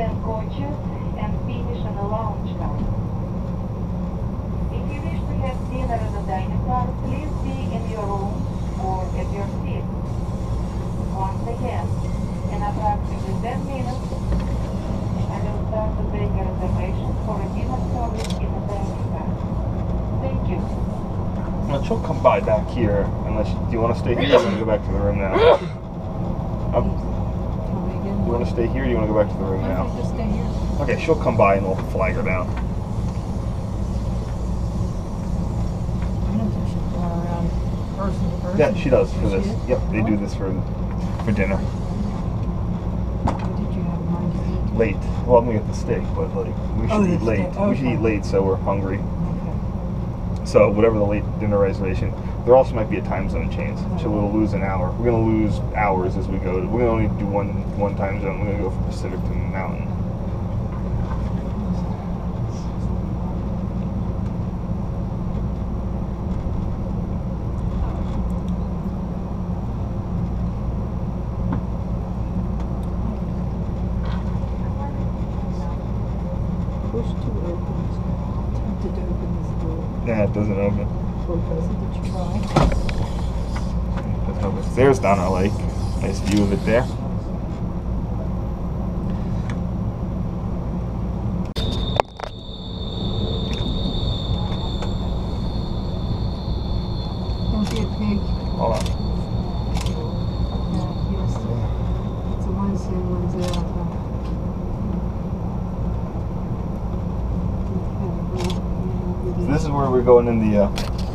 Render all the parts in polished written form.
and coaches and finish on a lounge car. If you wish to have dinner in the dining car, please be in your room or at your seat. Once again, in approximately 10 minutes, I will start to take a reservation for a dinner service in the dining car. Thank you. Well, she'll come by back here, unless do you want to stay here or do you want to go back to the room now? You want to stay here or do you want to go back to the room now? Just stay here. Okay, she'll come by and we'll flag her down. I don't think she's going around person to person. Yeah, she does for this. She is? Yep, they do this for dinner. What did you have in mind to eat? Late. Well, I'm gonna get the steak, but like we should eat the late. steak. We should Okay. eat late, so we're hungry. Okay. So whatever the late dinner reservation, there also might be a time zone change, so we'll lose an hour. We're gonna lose hours as we go. We're gonna only do one time zone. We're gonna go from Pacific to Mountain. Push to open. Tempted to open this door. Yeah, it doesn't open. Or does it? Did you try? Doesn't open. There's Donner Lake. Nice view of it there. Don't be a pig. Hold on. Yeah, yes. It's a Wednesday and Wednesday out. So this is where we're going in the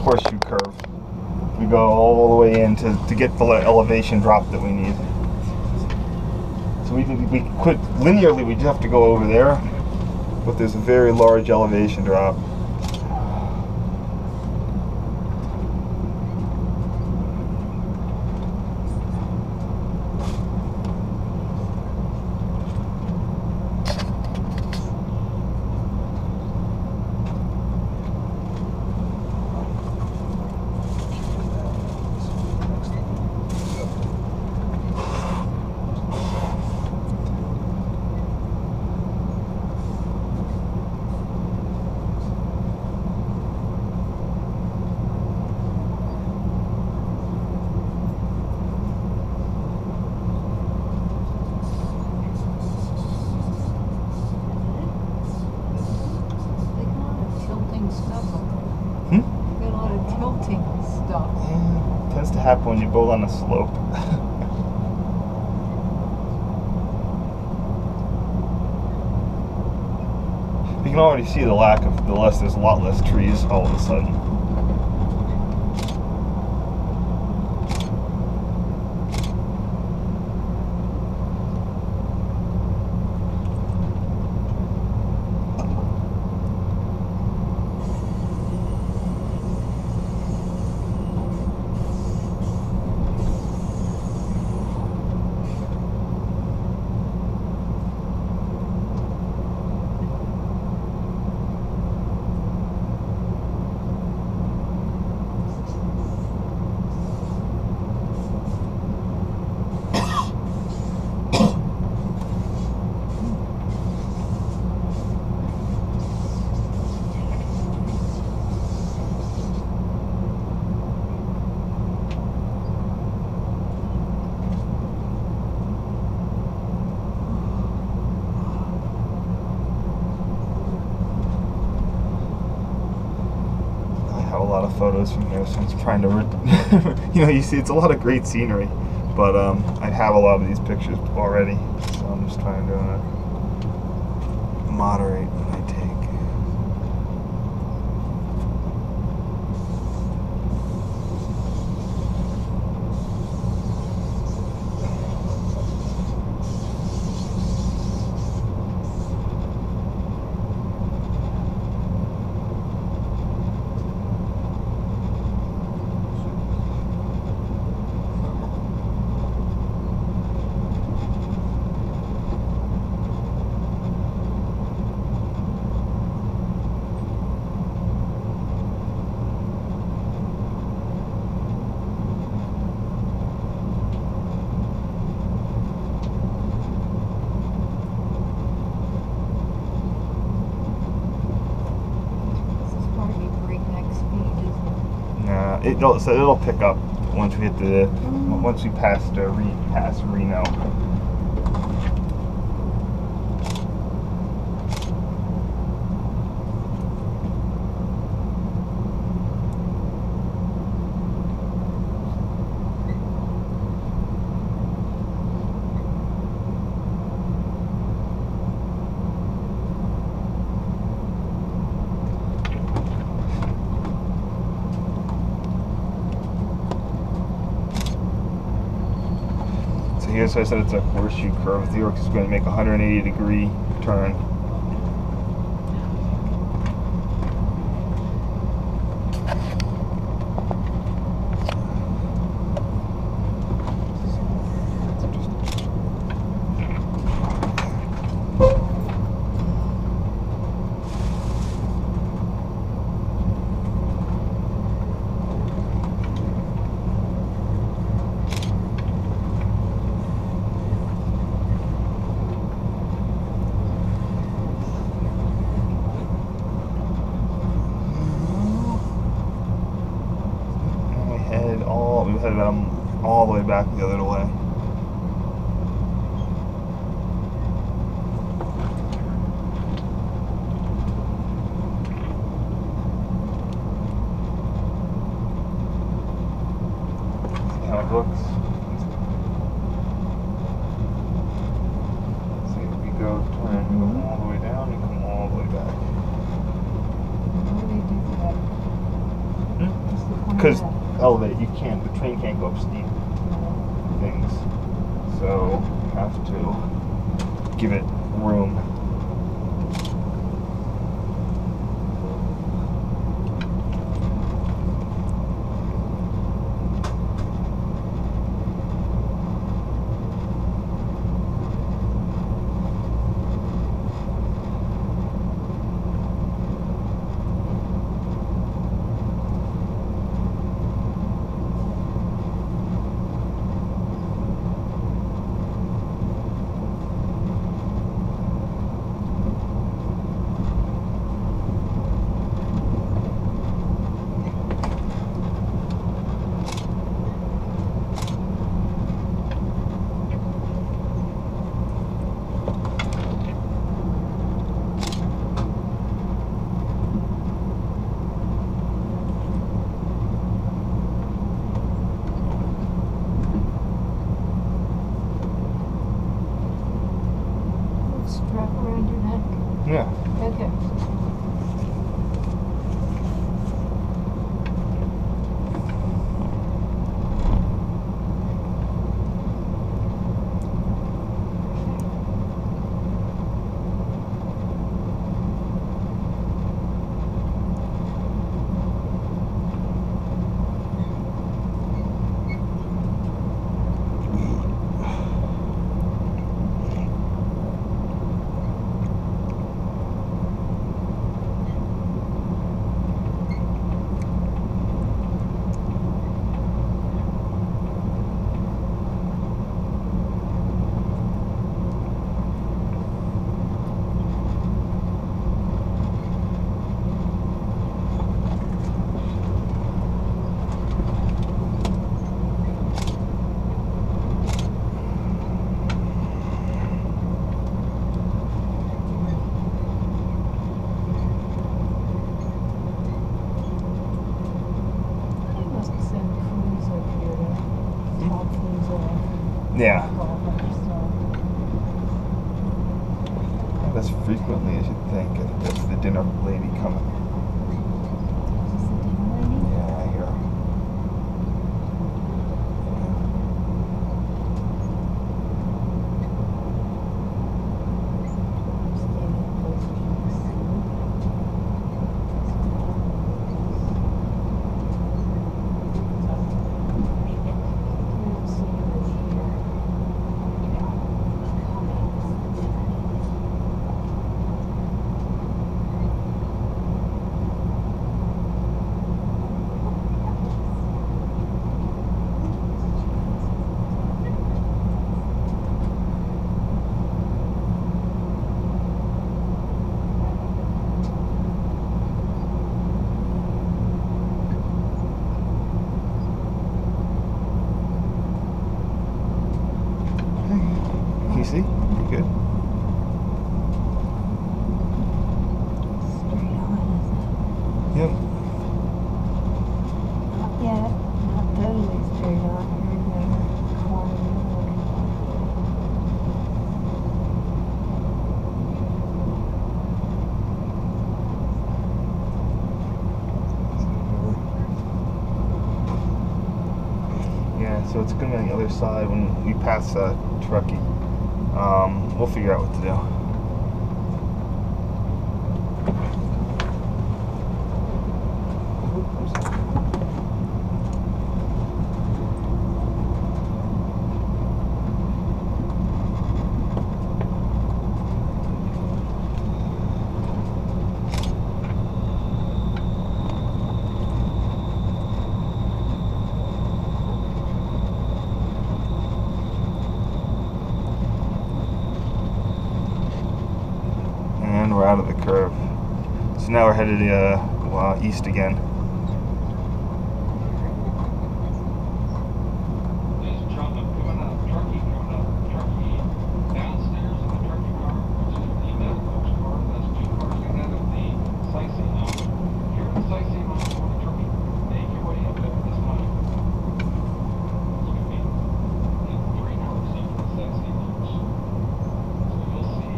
horseshoe curve. We go all the way in to get the elevation drop that we need. So we could linearly, we just have to go over there, but there's a very large elevation drop. Tends to happen when you build on a slope. You can already see the lack of there's a lot less trees all of a sudden. A lot of photos from here, so I'm trying to, you see, it's a lot of great scenery, but I have a lot of these pictures already, so I'm just trying to moderate what I take. So it'll pick up once we hit once we pass past Reno. Here's so I said it's a horseshoe curve. The York is going to make a 180-degree turn. We headed all the way back the other way. See how it looks. See if we go turn, you go all the way down, you come all the way back. What do you do for that? What's the point of Because that? elevate, the train can't go up steep things, so you have to give it room. Strap around your neck. Yeah. Okay. They must send crews over here to top things off. Yeah. All that stuff. Not as frequently as you'd think. I think that's the dinner lady coming. Is this the dinner lady? Yeah, I hear her. Standing close to You see? Good. Straight on, Yep. not yet, not totally straight on. Here we go. Corner you're looking for. Yeah, so it's gonna be on the other side when we pass Truckee. We'll figure out what to do. And we're out of the curve. So now we're headed east again. There's Truckee coming up. Truckee downstairs in the Truckee car, which is the middle coach car. That's 2 cars ahead of the sightseeing lounge. Here in the sightseeing lounge, going to Truckee. Make your way up at this time. It's going to be 3 cars up in the sightseeing lounge. So you'll see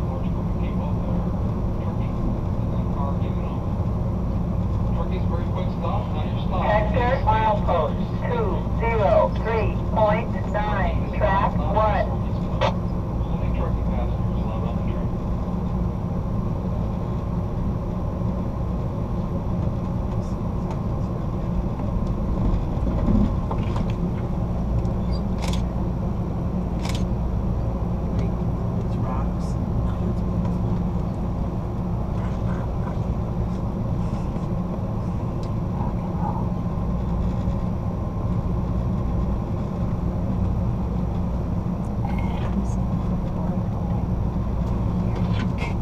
large group of people there. Truckee in that car getting off. Truckee's a very quick stop. Now your stop. Exit milepost 203.9, track 1. Only Truckee passengers allowed on the train. These rocks.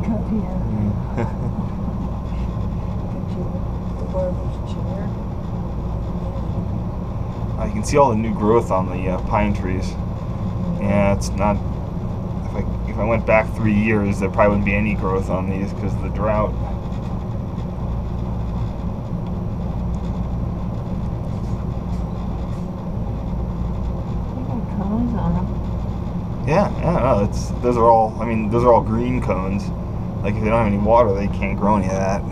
Go here. Get you the barber's chair. You can see all the new growth on the pine trees. Yeah, it's not. If I went back 3 years, there probably wouldn't be any growth on these because of the drought. They got cones on them. Yeah, no, those are all. I mean, those are all green cones. Like if they don't have any water, they can't grow any of that.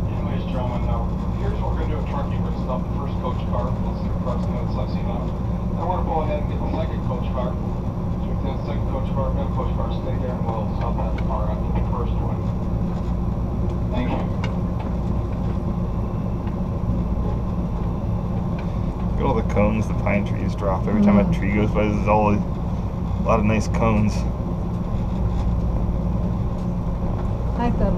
Anyways, gentlemen, now here's what we're going to do at Truckee. We're going to stop the first coach car. Let's see the cars in the sightseeing lounge. Then we're going to go ahead and get the second coach car. So we can the second coach car, middle coach car, stay there, and we'll stop that car after the first one. Thank you. Look at all the cones the pine trees drop. Every time a tree goes by, there's always a lot of nice cones. I thought,